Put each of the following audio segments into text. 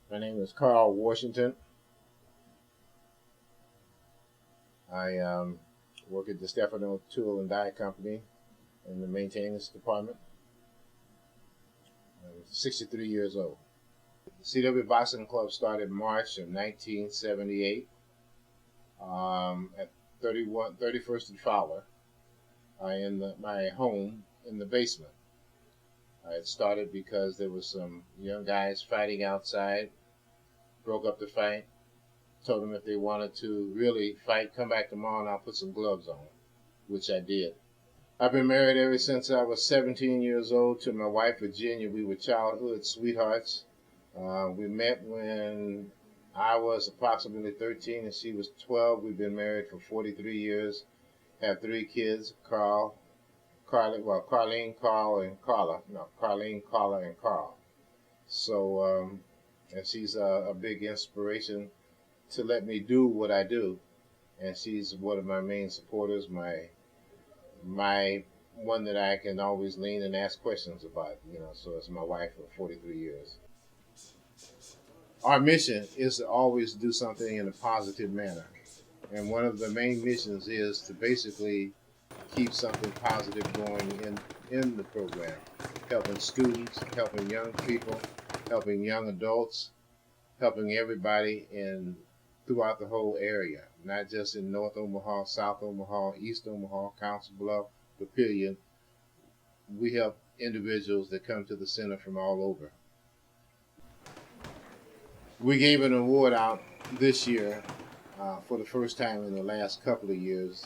My name is Carl Washington. I work at the CWFINAL Tool and Die Company in the maintenance department. I'm 63 years old. The CW Boxing Club started March of 1978 at 31st and Fowler in my home in the basement. It started because there was some young guys fighting outside, broke up the fight, told them if they wanted to really fight, come back tomorrow and I'll put some gloves on, which I did. I've been married ever since I was 17 years old to my wife, Virginia. We were childhood sweethearts. We met when I was approximately 13 and she was 12. We've been married for 43 years, have 3 kids, Carleen, Carl, and Carla. No, Carleen, Carla, and Carl. So, and she's a big inspiration to let me do what I do, and she's one of my main supporters, my one that I can always lean and ask questions about, so it's my wife for 43 years. Our mission is to always do something in a positive manner, and one of the main missions is to basically keep something positive going in the program, helping students, helping young people, helping young adults, helping everybody throughout the whole area, not just in North Omaha, South Omaha, East Omaha, Council Bluff, Papillion. We help individuals that come to the center from all over. We gave an award out this year for the first time in the last couple of years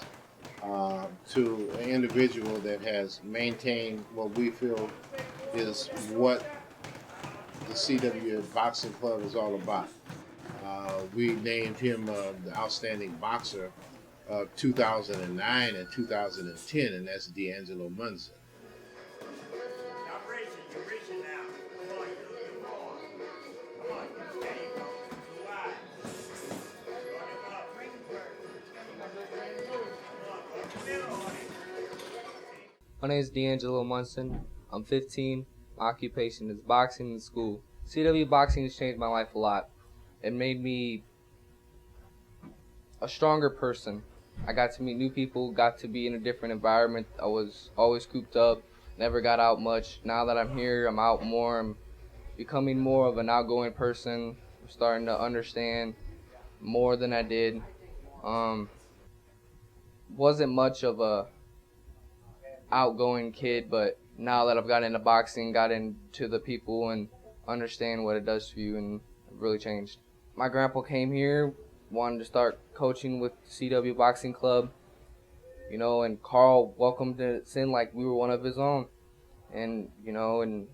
to an individual that has maintained what we feel is what the CW Boxing Club is all about. We named him the Outstanding Boxer of 2009 and 2010, and that's D'Angelo Munson. You're reaching now. Come on, you're looking wrong. Come on, get steady. Too wide. Run him up. Come on, put the middle on it. My name is D'Angelo Munson. I'm 15. My occupation is boxing in school. CW boxing has changed my life a lot. It made me a stronger person. I got to meet new people, got to be in a different environment. I was always cooped up, never got out much. Now that I'm here, I'm out more. I'm becoming more of an outgoing person. I'm starting to understand more than I did. Wasn't much of a outgoing kid, but now that I've gotten into boxing, got into the people and understand what it does for you, and it really changed. My grandpa came here, wanted to start coaching with CW Boxing Club, and Carl welcomed us in like we were one of his own, and and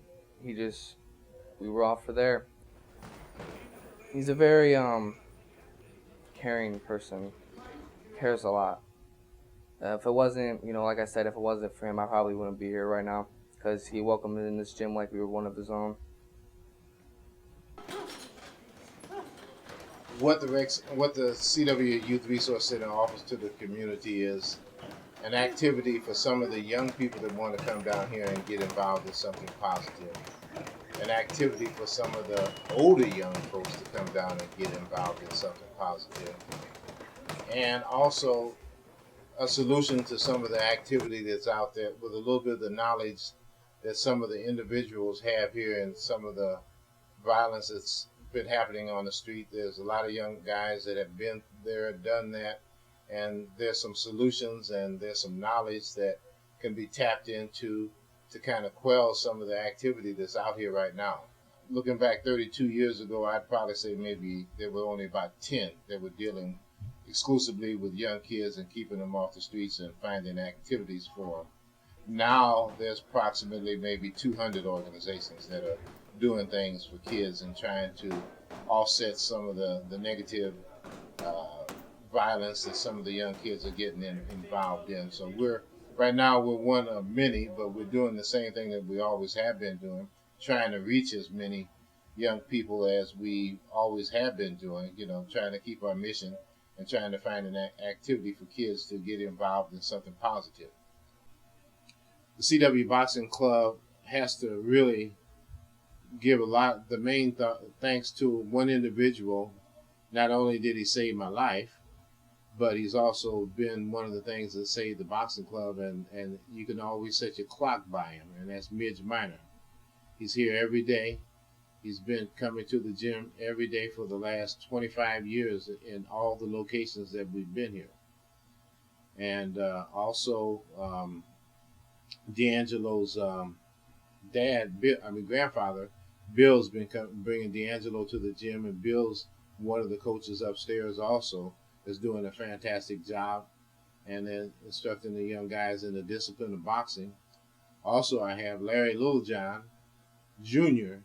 we were off for there. He's a very caring person, cares a lot. If it wasn't, like I said, if it wasn't for him, I probably wouldn't be here right now, because he welcomed me in this gym like we were one of his own. What the CW Youth Resource Center offers to the community is an activity for some of the young people that want to come down here and get involved in something positive. An activity for some of the older young folks to come down and get involved in something positive. And also a solution to some of the activity that's out there with a little bit of the knowledge that some of the individuals have here and some of the violence that's been happening on the street. There's a lot of young guys that have been there, done that, and there's some solutions and there's some knowledge that can be tapped into to kind of quell some of the activity that's out here right now. Looking back 32 years ago, I'd probably say maybe there were only about 10 that were dealing exclusively with young kids and keeping them off the streets and finding activities for them. Now there's approximately maybe 200 organizations that are doing things for kids and trying to offset some of the negative violence that some of the young kids are getting involved in. So right now we're one of many, but we're doing the same thing that we always have been doing, trying to reach as many young people as we always have been doing, trying to keep our mission and trying to find an activity for kids to get involved in something positive. The CW Boxing Club has to really give the main thanks to one individual. Not only did he save my life, but he's also been one of the things that saved the boxing club, and you can always set your clock by him, and that's Midge Minor. He's here every day. He's been coming to the gym every day for the last 25 years in all the locations that we've been here. And also D'Angelo's grandfather, Bill's been bringing D'Angelo to the gym, and Bill's one of the coaches upstairs also is doing a fantastic job, and then instructing the young guys in the discipline of boxing. Also, I have Larry Littlejohn Jr.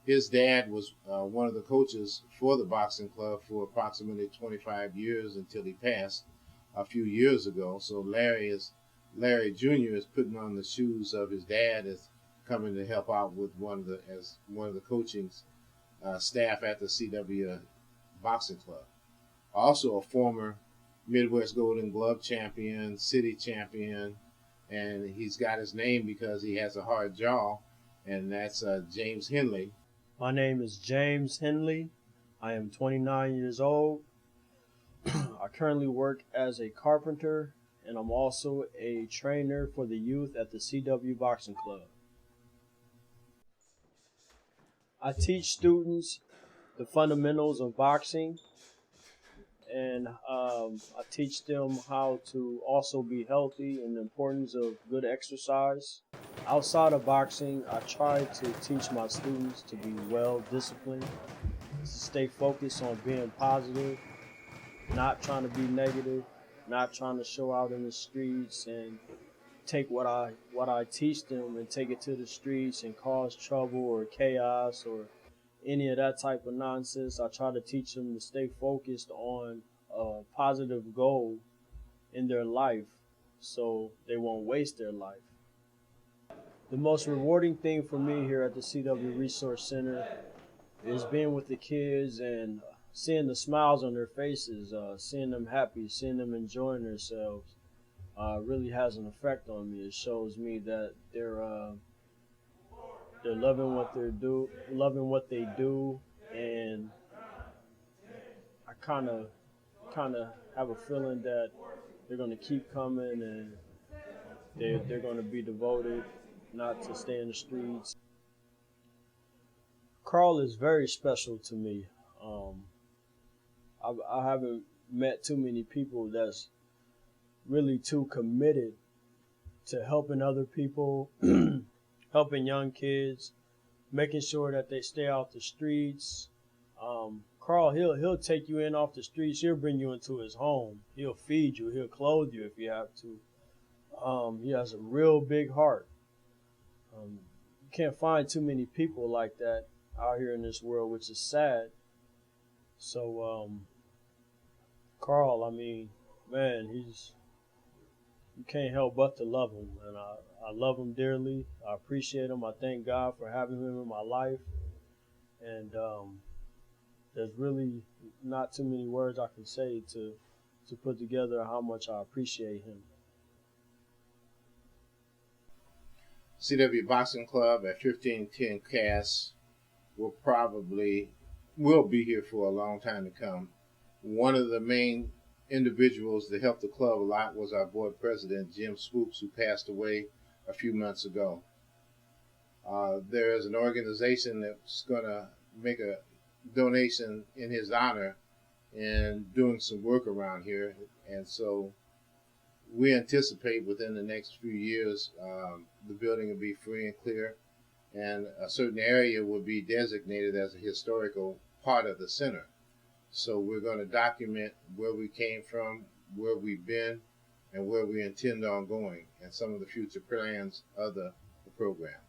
His dad was one of the coaches for the boxing club for approximately 25 years until he passed a few years ago. So Larry Jr. is putting on the shoes of his dad, is coming to help out with one of the coaching staff at the CW Boxing Club. Also a former Midwest Golden Glove champion, city champion, and he's got his name because he has a hard jaw, and that's James Henley. My name is James Henley. I am 29 years old. I currently work as a carpenter, and I'm also a trainer for the youth at the CW Boxing Club. I teach students the fundamentals of boxing, and I teach them how to also be healthy and the importance of good exercise. Outside of boxing, I try to teach my students to be well disciplined, to stay focused on being positive, not trying to be negative, not trying to show out in the streets and take what I teach them and take it to the streets and cause trouble or chaos or any of that type of nonsense. I try to teach them to stay focused on a positive goal in their life so they won't waste their life. The most rewarding thing for me here at the CW Resource Center is being with the kids and seeing the smiles on their faces, seeing them happy, seeing them enjoying themselves. Really has an effect on me. It shows me that they're loving what they do, and I kind of have a feeling that they're going to keep coming, and they're going to be devoted, not to stay in the streets. Carl is very special to me. I haven't met too many people that's really too committed to helping other people, helping young kids, making sure that they stay off the streets. Carl, he'll take you in off the streets. He'll bring you into his home. He'll feed you. He'll clothe you if you have to. He has a real big heart. You can't find too many people like that out here in this world, which is sad. So, Carl, I mean, man, you can't help but to love him, and I love him dearly. I appreciate him. I thank God for having him in my life, and there's really not too many words I can say to put together how much I appreciate him. CW Boxing Club at 1510 Cass will be here for a long time to come. One of the main individuals that helped the club a lot was our board president, Jim Swoops, who passed away a few months ago. There is an organization that's going to make a donation in his honor and doing some work around here. And so we anticipate within the next few years the building will be free and clear, and a certain area will be designated as a historical part of the center. So we're going to document where we came from, where we've been, and where we intend on going, and some of the future plans of the program.